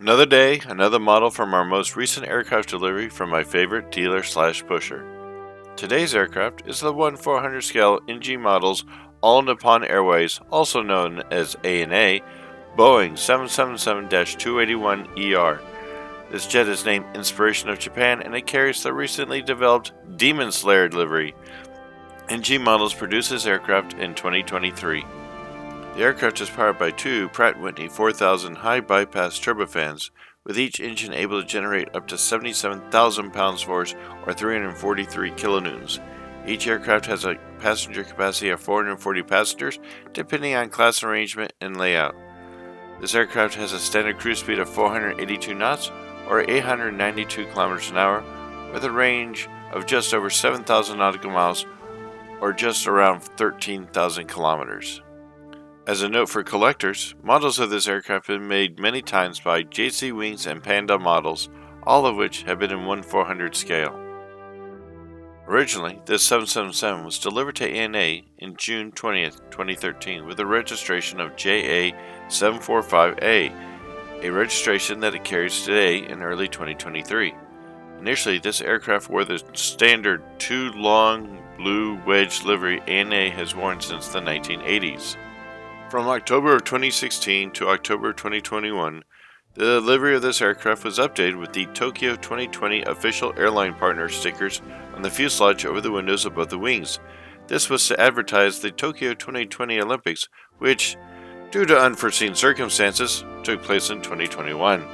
Another day, another model from our most recent aircraft delivery from my favorite dealer/pusher. Today's aircraft is the 1/400 scale NG models all Nippon Airways, also known as ANA, Boeing 777-281ER. This jet is named Inspiration of Japan and it carries the recently developed Demon Slayer Livery. NG Models produced this aircraft in 2023. The aircraft is powered by two Pratt Whitney 4000 High Bypass Turbofans, with each engine able to generate up to 77,000 pounds force or 343 kilonewtons. Each aircraft has a passenger capacity of 440 passengers, depending on class arrangement and layout. This aircraft has a standard cruise speed of 482 knots or 892 kilometers an hour, with a range of just over 7,000 nautical miles or just around 13,000 kilometers. As a note for collectors, models of this aircraft have been made many times by JC Wings and Panda models, all of which have been in 1/400 scale. Originally, this 777 was delivered to ANA in June 20th, 2013 with a registration of JA745A, a registration that it carries today in early 2023. Initially, this aircraft wore the standard two long blue wedge livery ANA has worn since the 1980s. From October of 2016 to October of 2021, the livery of this aircraft was updated with the Tokyo 2020 official airline partner stickers on the fuselage over the windows above the wings. This was to advertise the Tokyo 2020 Olympics, which, due to unforeseen circumstances, took place in 2021.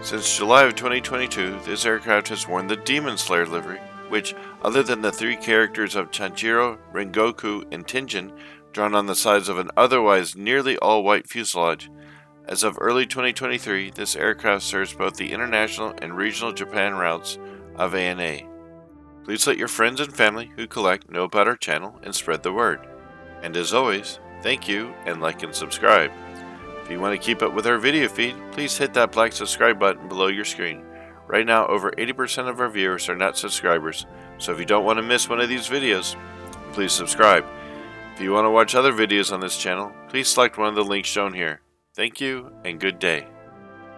Since July of 2022, this aircraft has worn the Demon Slayer livery, which, other than the three characters of Tanjiro, Rengoku, and Tengen, drawn on the sides of an otherwise nearly all-white fuselage. As of early 2023, this aircraft serves both the international and regional Japan routes of ANA. Please let your friends and family who collect know about our channel and spread the word. And as always, thank you and like and subscribe. If you want to keep up with our video feed, please hit that black subscribe button below your screen. Right now, over 80% of our viewers are not subscribers, so if you don't want to miss one of these videos, please subscribe. If you want to watch other videos on this channel, please select one of the links shown here. Thank you and good day.